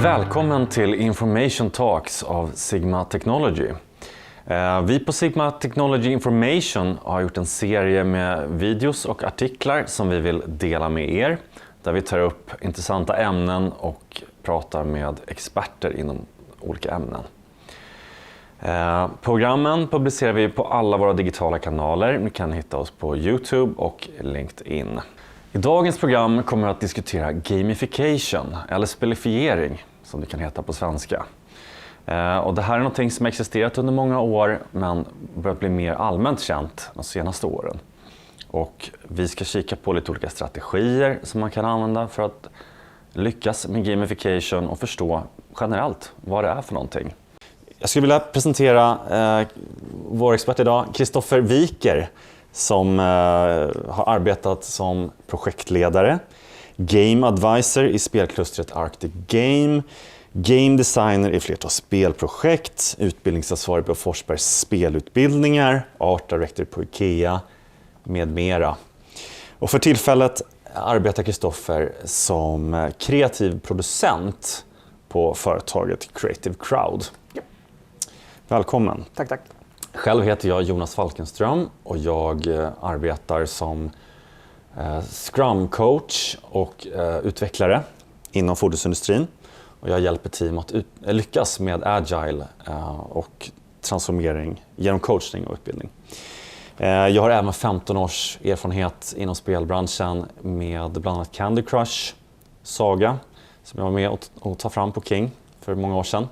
Välkommen till Information Talks av Sigma Technology. Vi på Sigma Technology Information har gjort en serie med videos och artiklar som vi vill dela med er. Där vi tar upp intressanta ämnen och pratar med experter inom olika ämnen. Programmen publicerar vi på alla våra digitala kanaler. Ni kan hitta oss på YouTube och LinkedIn. I dagens program kommer vi att diskutera gamification, eller spelifiering som det kan heta på svenska. Och det här är något som existerat under många år men börjat bli mer allmänt känt de senaste åren. Och vi ska kika på lite olika strategier som man kan använda för att lyckas med gamification och förstå generellt vad det är för någonting. Jag skulle vilja presentera vår expert idag, Kristoffer Wiker, som har arbetat som projektledare, Game Advisor i spelklustret Arctic Game, Game Designer i flertal spelprojekt, utbildningsansvarig på Forsbergs spelutbildningar, Art Director på IKEA med mera. Och för tillfället arbetar Kristoffer som kreativ producent på företaget Creative Crowd. Ja. Välkommen. Tack, tack. Själv heter jag Jonas Falkenström och jag arbetar som Scrum coach och utvecklare inom fordonsindustrin. Och jag hjälper team att lyckas med agile och transformering genom coachning och utbildning. Jag har även 15 års erfarenhet inom spelbranschen med bland annat Candy Crush Saga som jag var med och ta fram på King för många år sedan.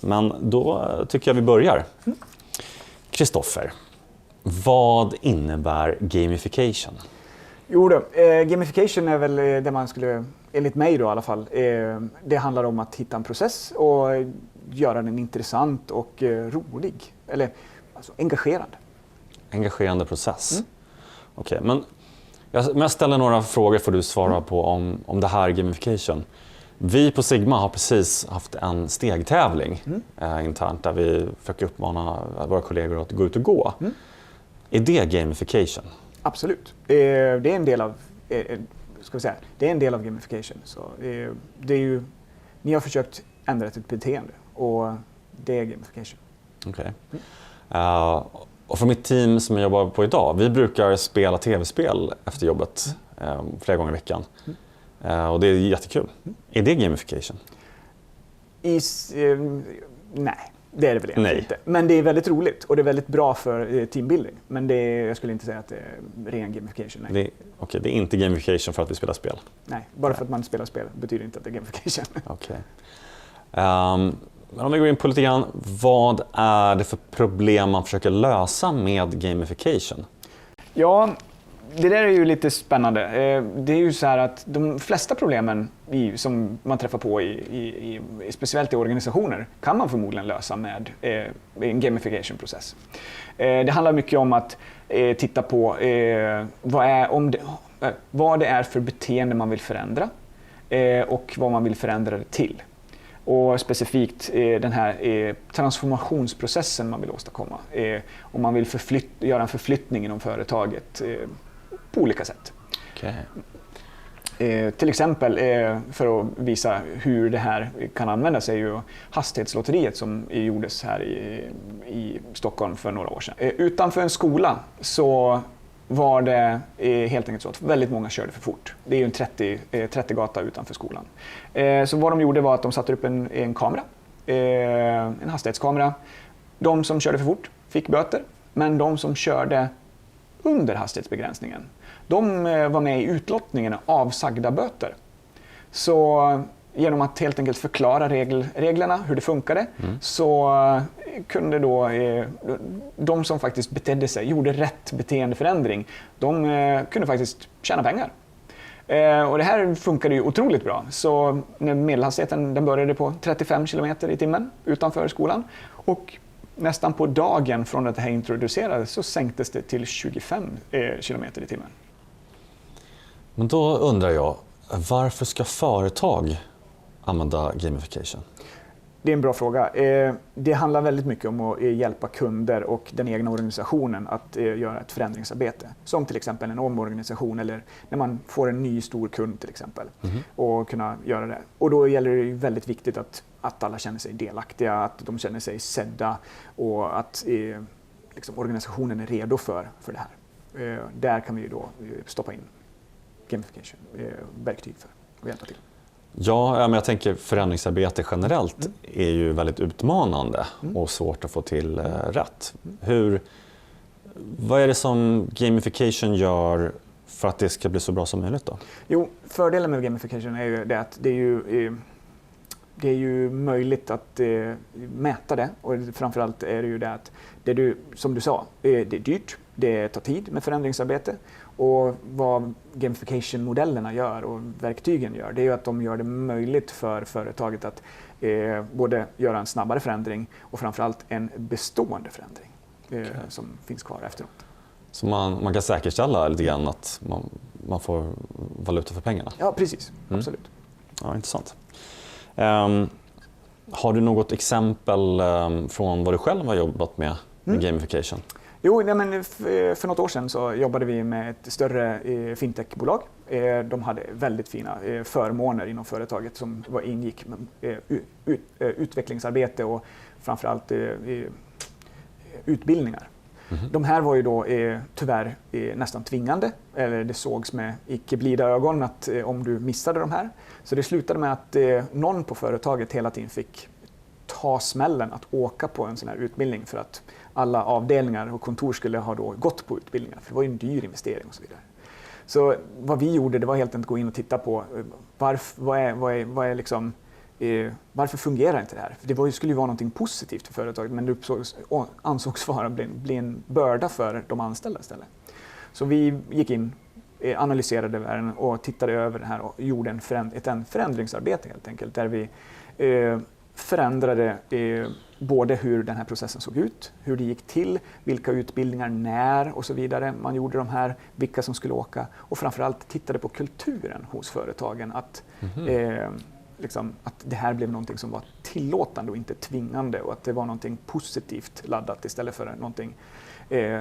Men då tycker jag vi börjar. Kristoffer, vad innebär gamification? Jo då, gamification är väl det man skulle, enligt mig då i alla fall, det handlar om att hitta en process och göra den intressant och rolig, eller alltså engagerande. Engagerande process. Okej, men jag ställer några frågor för du svara på om det här är gamification. Vi på Sigma har precis haft en stegtävling internt där vi försöker uppmana våra kollegor att gå ut och gå. Är det gamification? Absolut. Det är en del av, det är en del av gamification. Så det är ju, ni har försökt ändra ett beteende och det är gamification. Okej. Och för mitt team som jag jobbar på idag, vi brukar spela tv-spel efter jobbet flera gånger i veckan. Och det är jättekul. Är det gamification? Nej, det är det väl egentligen inte. Men det är väldigt roligt och det är väldigt bra för teambuilding. Men jag skulle inte säga att det är ren gamification. Nej. Okej, det är inte gamification för att vi spelar spel? Nej, bara för att man spelar spel betyder inte att det är gamification. Okej. Men om vi går in på lite grann, vad är det för problem man försöker lösa med gamification? Ja, det där är ju lite spännande. Det är ju så här att de flesta problemen som man träffar på speciellt i organisationer kan man förmodligen lösa med en gamification-process. Det handlar mycket om att titta på vad det är för beteende man vill förändra och vad man vill förändra det till. Och specifikt den här transformationsprocessen man vill åstadkomma. Om man vill göra en förflyttning inom företaget på olika sätt. Okay. Till exempel för att visa hur det här kan användas är ju hastighetslotteriet som gjordes här i Stockholm för några år sedan. Utanför en skola så var det helt enkelt så att väldigt många körde för fort. Det är ju en 30-gata utanför skolan. Så vad de gjorde var att de satte upp en kamera, en hastighetskamera. De som körde för fort fick böter, men de som körde under hastighetsbegränsningen, de var med i utlottningen av sagda böter. Så genom att helt enkelt förklara reglerna, hur det funkade, så kunde då de som faktiskt betedde sig, gjorde rätt beteendeförändring, de kunde faktiskt tjäna pengar. Och det här funkade ju otroligt bra. Så när medelhastigheten den började på 35 km i timmen utanför skolan och nästan på dagen från att det här introducerades så sänktes det till 25 km i timmen. Men då undrar jag, varför ska företag använda gamification? Det är en bra fråga. Det handlar väldigt mycket om att hjälpa kunder och den egna organisationen att göra ett förändringsarbete. Som till exempel en omorganisation eller när man får en ny stor kund till exempel. Och kunna göra det. Och då gäller det ju väldigt viktigt att alla känner sig delaktiga, att de känner sig sedda och att liksom, organisationen är redo för det här. Där kan vi ju då stoppa in gamification, verktyg för att hjälpa till. Ja, men jag tänker förändringsarbete generellt är ju väldigt utmanande och svårt att få till rätt. Vad är det som gamification gör för att det ska bli så bra som möjligt då? Jo, fördelen med gamification är ju det att det är ju möjligt att mäta det, och framförallt är det ju det att som du sa, det är dyrt, det tar tid med förändringsarbete, och vad gamification-modellerna gör och verktygen gör, det är ju att de gör det möjligt för företaget att både göra en snabbare förändring och framförallt en bestående förändring som finns kvar efteråt. Så man kan säkerställa lite grann att man får valuta för pengarna? Ja, precis. Absolut. Ja, intressant. Har du något exempel från vad du själv har jobbat med gamification? Jo, men för något år sedan så jobbade vi med ett större fintechbolag. De hade väldigt fina förmåner inom företaget som ingick med utvecklingsarbete och framförallt utbildningar. De här var ju då tyvärr nästan tvingande, eller det sågs med icke blida ögon att om du missade de här. Så det slutade med att någon på företaget hela tiden fick ta smällen att åka på en sån här utbildning för att alla avdelningar och kontor skulle ha då gått på utbildningar, för det var ju en dyr investering och så vidare. Så vad vi gjorde, det var helt enkelt att gå in och titta på varför fungerar inte det här? För det skulle ju vara något positivt för företaget, men det ansågs vara bli en börda för de anställda istället. Så vi gick in, analyserade världen och tittade över det här och gjorde ett förändringsarbete helt enkelt, där vi förändrade både hur den här processen såg ut, hur det gick till, vilka utbildningar, när och så vidare man gjorde de här, vilka som skulle åka, och framförallt tittade på kulturen hos företagen, att det här blev någonting som var tillåtande och inte tvingande, och att det var någonting positivt laddat istället för någonting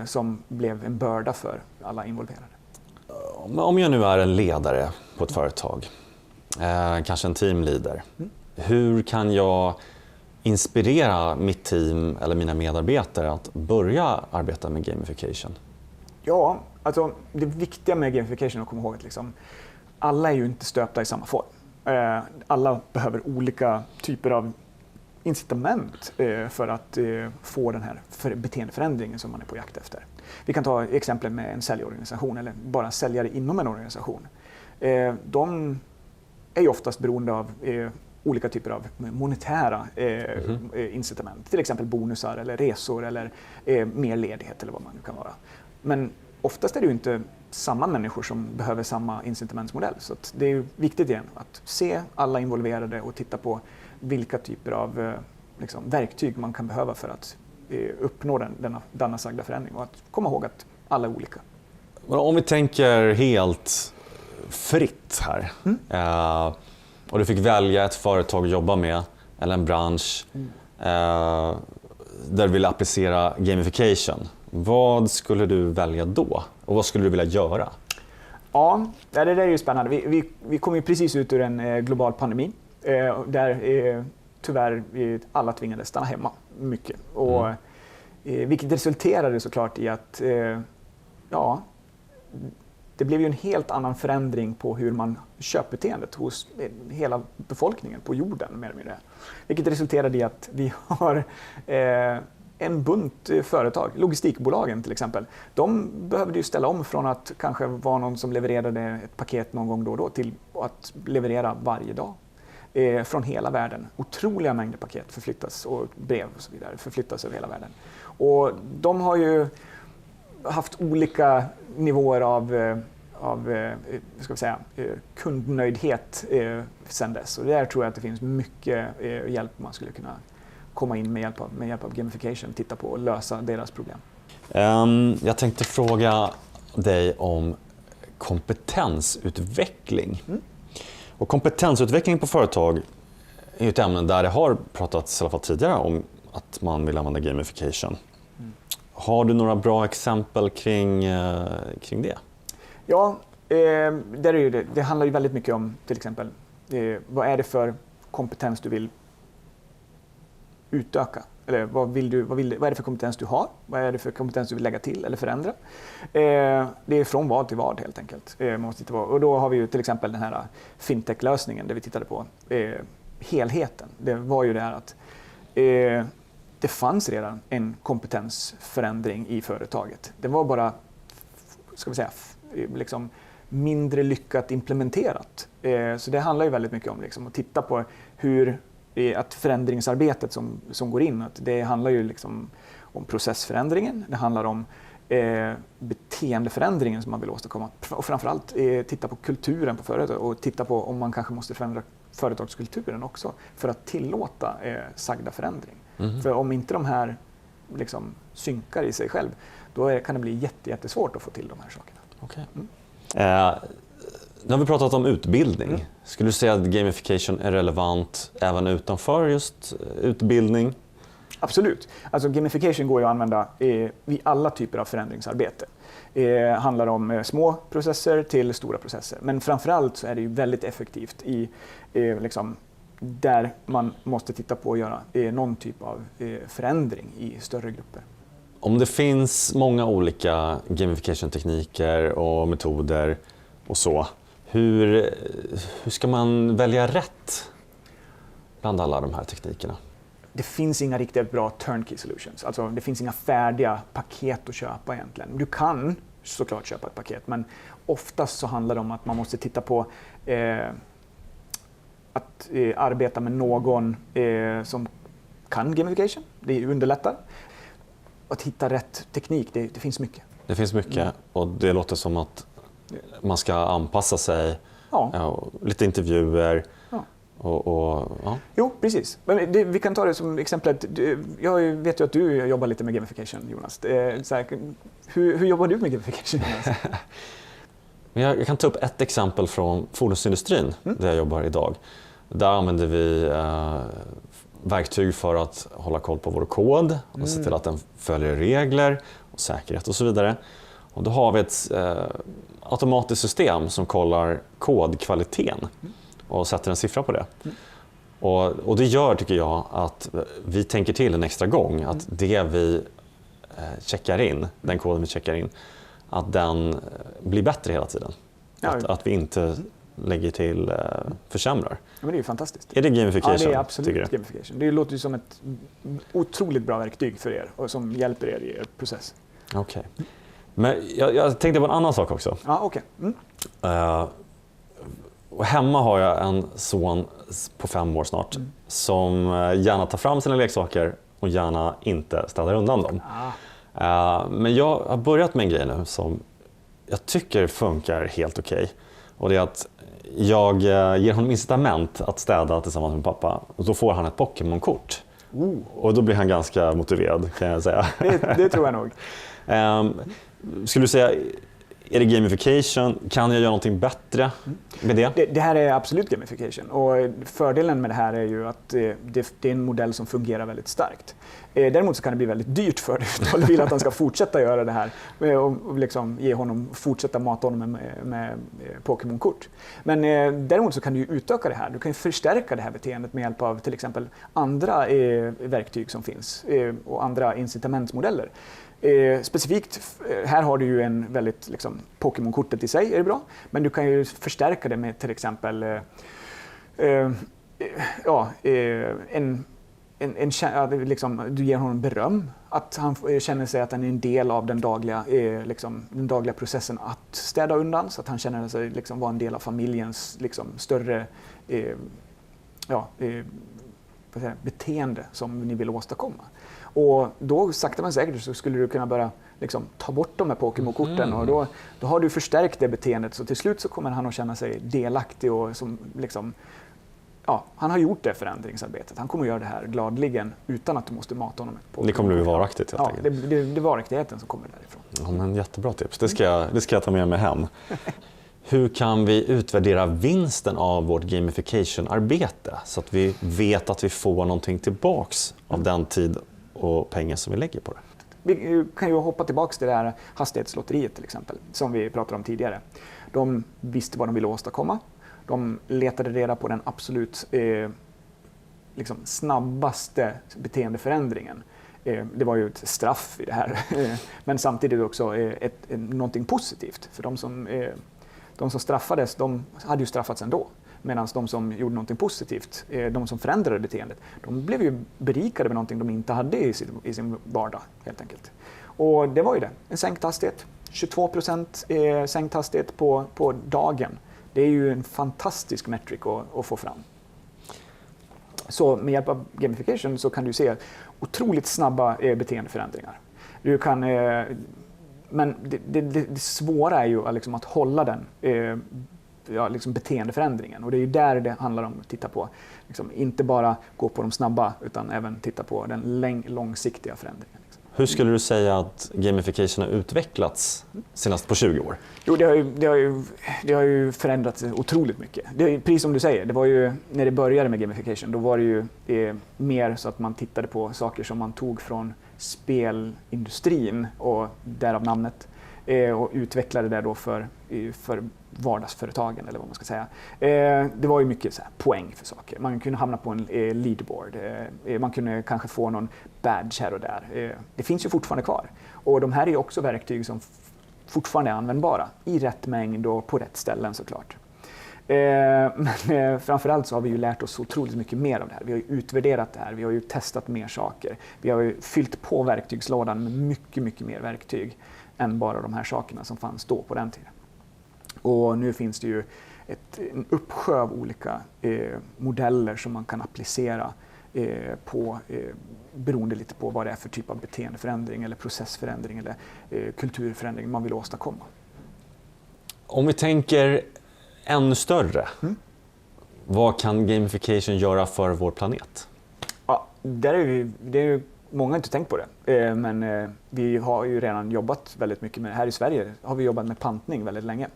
som blev en börda för alla involverade. Om jag nu är en ledare på ett företag, kanske en teamleader, hur kan jag inspirera mitt team eller mina medarbetare att börja arbeta med gamification? Ja, alltså det viktiga med gamification är att komma ihåg att alla är ju inte stöpta i samma form. Alla behöver olika typer av incitament för att få den här beteendeförändringen som man är på jakt efter. Vi kan ta exempel med en säljorganisation eller bara säljare inom en organisation. De är ju oftast beroende av olika typer av monetära incitament, till exempel bonusar eller resor eller mer ledighet eller vad man nu kan vara. Men oftast är det ju inte samma människor som behöver samma incitamentsmodell, så att det är ju viktigt igen att se alla involverade och titta på vilka typer av verktyg man kan behöva för att uppnå denna sagda förändring, och att komma ihåg att alla är olika. Om vi tänker helt fritt här, och du fick välja ett företag att jobba med eller en bransch där du vill applicera gamification, vad skulle du välja då? Och vad skulle du vilja göra? Ja, det där är ju spännande. Vi kom ju precis ut ur en global pandemi där tyvärr alla tvingades stanna hemma mycket. Och, vilket resulterade såklart i att det blev ju en helt annan förändring på hur man köpbeteendet hos hela befolkningen på jorden. Mer och mer. Vilket resulterade i att vi har en bunt företag, logistikbolagen till exempel. De behövde ju ställa om från att kanske vara någon som levererade ett paket någon gång då och då till att leverera varje dag. Från hela världen. Otroliga mängder paket förflyttas och brev och så vidare förflyttas över hela världen. Och de har ju haft olika nivåer av kundnöjdhet sedan dess. Och där tror jag att det finns mycket hjälp man skulle kunna komma in med hjälp av gamification, titta på och lösa deras problem. Jag tänkte fråga dig om kompetensutveckling. Och kompetensutveckling på företag är ett ämne där det har pratats i alla fall tidigare om att man vill använda gamification. Har du några bra exempel kring det? Ja, där är ju det handlar ju väldigt mycket om till exempel vad är det för kompetens du vill utöka? Eller vad är det för kompetens du har? Vad är det för kompetens du vill lägga till eller förändra? Det är från vad till vad helt enkelt. Man måste titta på. Och då har vi ju till exempel den här fintech-lösningen där vi tittade på helheten. Det var ju det här att det fanns redan en kompetensförändring i företaget. Det var bara, ska vi säga, liksom mindre lyckat implementerat. Så det handlar ju väldigt mycket om liksom att titta på hur att förändringsarbetet som går in, att det handlar ju liksom om processförändringen, det handlar om beteendeförändringen som man vill åstadkomma och framförallt titta på kulturen på företaget och titta på om man kanske måste förändra företagskulturen också för att tillåta sagda förändring. För om inte de här liksom synkar i sig själv, då kan det bli jättesvårt att få till de här sakerna. Okay. Nu har vi pratat om utbildning. Skulle du säga att gamification är relevant även utanför just utbildning? Absolut. Alltså gamification går ju att använda vid alla typer av förändringsarbete. Det handlar om små processer till stora processer. Men framförallt så är det ju väldigt effektivt i liksom, där man måste titta på att göra någon typ av förändring i större grupper. Om det finns många olika gamification-tekniker och metoder och så, hur ska man välja rätt bland alla de här teknikerna? Det finns inga riktigt bra turnkey solutions. Alltså det finns inga färdiga paket att köpa egentligen. Du kan såklart köpa ett paket, men oftast så handlar det om att man måste titta på att arbeta med någon som kan gamification. Det underlättar. Att hitta rätt teknik, det finns mycket. Det finns mycket och det låter som att man ska anpassa sig, lite intervjuer. Ja. Jo, precis. Men vi kan ta det som exempel. Jag vet ju att du jobbar lite med gamification, Jonas. Så här, hur jobbar du med gamification, Jonas? Jag kan ta upp ett exempel från fordonsindustrin där jag jobbar idag. Där använder vi verktyg för att hålla koll på vår kod och se till att den följer regler och säkerhet och så vidare. Och då har vi ett automatiskt system som kollar kodkvaliteten och sätter en siffra på det. Och det gör, tycker jag, att vi tänker till en extra gång att det vi checkar in, den koden vi checkar in, att den blir bättre hela tiden. Att vi inte lägger till försämrar. Ja, men det är ju fantastiskt. Är det gamification? Ja, det är absolut gamification. Det låter ju som ett otroligt bra verktyg för er och som hjälper er i er process. Okej. Men jag tänkte på en annan sak också. Ja, okej. Och hemma har jag en son på 5 år snart som gärna tar fram sina leksaker och gärna inte städar undan dem. Men jag har börjat med en grej nu som jag tycker funkar helt okej. Och det är att jag ger honom incitament att städa tillsammans med pappa. Och då får han ett Pokémon-kort. Och då blir han ganska motiverad, kan jag säga. Det tror jag nog. Skulle du säga, är det gamification? Kan jag göra någonting bättre med det? Det här är absolut gamification. Och fördelen med det här är ju att det är en modell som fungerar väldigt starkt. Däremot så kan det bli väldigt dyrt för dig om du vill att han ska fortsätta göra det här och liksom fortsätta mata honom med Pokémon-kort. Men däremot så kan du ju utöka det här. Du kan ju förstärka det här beteendet med hjälp av till exempel andra verktyg som finns och andra incitamentsmodeller. Specifikt, här har du ju en väldigt liksom, Pokémon-kortet i sig är det bra, men du kan ju förstärka det med till exempel du ger honom beröm, att han känner sig att han är en del av den dagliga processen att städa undan, så att han känner sig liksom vara en del av familjens liksom, större beteende som ni vill åstadkomma. Och då sakta men säkert så skulle du kunna börja liksom, ta bort de här Pokémon-korten och då har du förstärkt det beteendet, så till slut så kommer han att känna sig delaktig och som liksom, han har gjort det förändringsarbetet. Han kommer att göra det här gladligen utan att du måste mata honom på. Det kommer att bli varaktigt helt enkelt. Det är varaktigheten som kommer därifrån. Ja, men jättebra tips. Det ska jag ta med mig hem. Hur kan vi utvärdera vinsten av vårt gamification-arbete så att vi vet att vi får någonting tillbaks av den tid och pengar som vi lägger på det? Vi kan ju hoppa tillbaka till det här hastighetslotteriet till exempel, som vi pratade om tidigare. De visste vad de ville åstadkomma. De letade reda på den absolut liksom snabbaste beteendeförändringen. Det var ju ett straff i det här, men samtidigt också någonting positivt. För de som straffades, de hade ju straffats ändå. Medan de som gjorde någonting positivt, de som förändrade beteendet, de blev ju berikade med någonting de inte hade i sin vardag helt enkelt. Och det var ju det, en sänkt hastighet. 22% sänkt hastighet på dagen. Det är ju en fantastisk metric att få fram. Så med hjälp av gamification så kan du se otroligt snabba beteendeförändringar. Du kan, men det svåra är ju liksom att hålla den liksom beteendeförändringen. Och det är ju där det handlar om att titta på. Liksom, inte bara gå på de snabba utan även titta på den långsiktiga förändringen. Liksom. Hur skulle du säga att gamification har utvecklats senast på 20 år? Jo, det har ju förändrats otroligt mycket. Det är, precis som du säger, det var ju, när det började med gamification, då var det ju mer så att man tittade på saker som man tog från spelindustrin och därav namnet och utvecklade det då för vardagsföretagen eller vad man ska säga. Det var ju mycket så här, poäng för saker. Man kunde hamna på en leaderboard. Man kunde kanske få någon badge här och där. Det finns ju fortfarande kvar. Och de här är ju också verktyg som fortfarande är användbara i rätt mängd och på rätt ställen såklart. Men framförallt så har vi ju lärt oss otroligt mycket mer av det här. Vi har ju utvärderat det här, vi har ju testat mer saker. Vi har ju fyllt på verktygslådan med mycket, mycket mer verktyg än bara de här sakerna som fanns då på den tiden. Och nu finns det ju en uppsjö av olika modeller som man kan applicera beroende lite på vad det är för typ av beteendeförändring eller processförändring eller kulturförändring man vill åstadkomma. Om vi tänker ännu större, vad kan gamification göra för vår planet? Ja, det är ju många har inte tänkt på det, men vi har ju redan jobbat väldigt mycket med det. Här i Sverige har vi jobbat med pantning väldigt länge.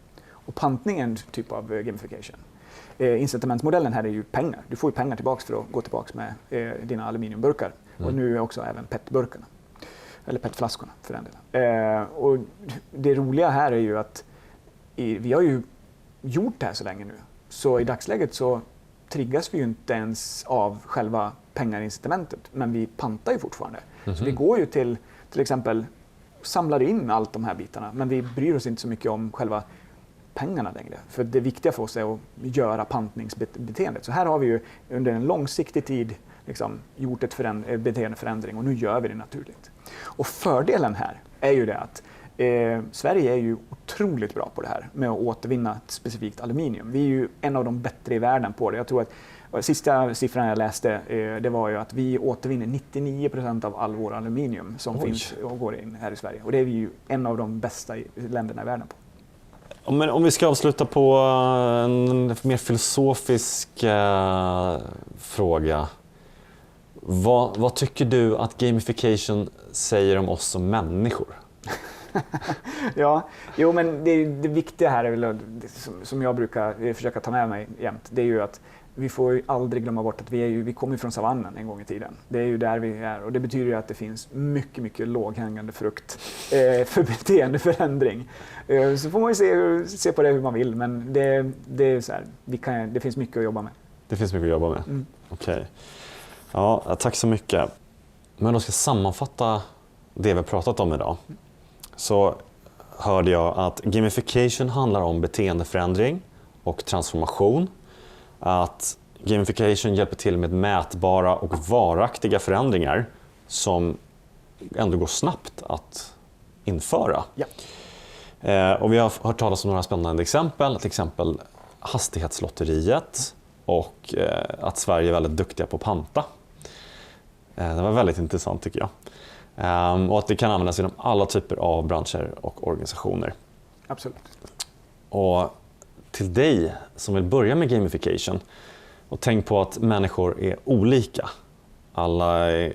Och pantning är en typ av gamification. Incitamentsmodellen här är ju pengar. Du får ju pengar tillbaka för att gå tillbaka med dina aluminiumburkar. Och nu också även petburkarna. Eller petflaskorna för den delen. Och det roliga här är ju att vi har ju gjort det här så länge nu. Så i dagsläget så triggas vi ju inte ens av själva pengarincitamentet. Men vi pantar ju fortfarande. Så vi går ju till exempel samlar in allt de här bitarna. Men vi bryr oss inte så mycket om själva pengarna längre. För det viktiga för oss är att göra pantningsbeteendet. Så här har vi ju under en långsiktig tid liksom gjort ett beteendeförändring och nu gör vi det naturligt. Och fördelen här är ju det att Sverige är ju otroligt bra på det här med att återvinna ett specifikt aluminium. Vi är ju en av de bättre i världen på det. Jag tror att sista siffran jag läste det var ju att vi återvinner 99% av all vår aluminium som finns och går in här i Sverige. Och det är vi ju en av de bästa länderna i världen på. Men om vi ska avsluta på en mer filosofisk fråga. Vad tycker du att gamification säger om oss som människor? Men det viktiga här är väl, som jag brukar försöka ta med mig jämt, det är ju att vi får ju aldrig glömma bort att vi kommer från savannen en gång i tiden. Det är ju där vi är och det betyder ju att det finns mycket, mycket låghängande frukt för beteendeförändring. Så får man ju se på det hur man vill, men det är så här, det finns mycket att jobba med. Det finns mycket att jobba med? Okej. Ja, tack så mycket. Men då ska jag sammanfatta det vi pratat om idag. Så hörde jag att gamification handlar om beteendeförändring och transformation. Att gamification hjälper till med mätbara och varaktiga förändringar som ändå går snabbt att införa. Ja. Och vi har hört talas om några spännande exempel, till exempel hastighetslotteriet och att Sverige är väldigt duktiga på att panta. Det var väldigt intressant tycker jag. Och att det kan användas inom alla typer av branscher och organisationer. Absolut. Och till dig som vill börja med gamification, och tänk på att människor är olika. Alla är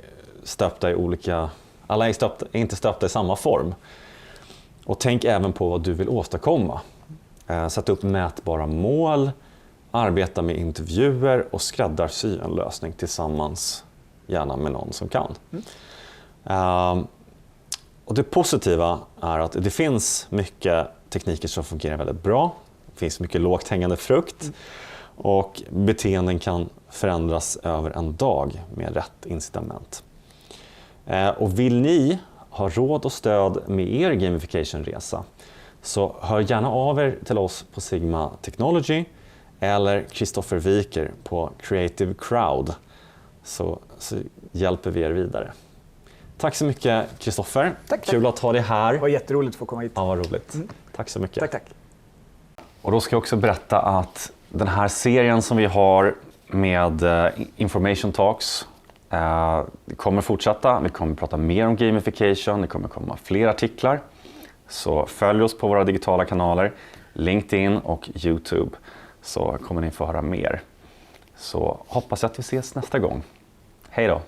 inte stöpta i samma form. Och tänk även på vad du vill åstadkomma. sätta upp mätbara mål, arbeta med intervjuer och skräddarsy en lösning tillsammans, gärna med någon som kan. Och det positiva är att det finns mycket tekniker som fungerar väldigt bra. Det finns mycket lågt hängande frukt och beteenden kan förändras över en dag med rätt incitament. Och vill ni ha råd och stöd med er gamification-resa, så hör gärna av er till oss på Sigma Technology eller Kristoffer Wiker på Creative Crowd, så hjälper vi er vidare. Tack så mycket Kristoffer. Tack. Kul att ha dig här. Det var jätteroligt att få komma hit. Ja, vad roligt. Tack så mycket. Tack. Och då ska jag också berätta att den här serien som vi har med Information Talks kommer fortsätta. Vi kommer prata mer om gamification, det kommer komma fler artiklar. Så följ oss på våra digitala kanaler, LinkedIn och YouTube, så kommer ni få höra mer. Så hoppas jag att vi ses nästa gång. Hej då!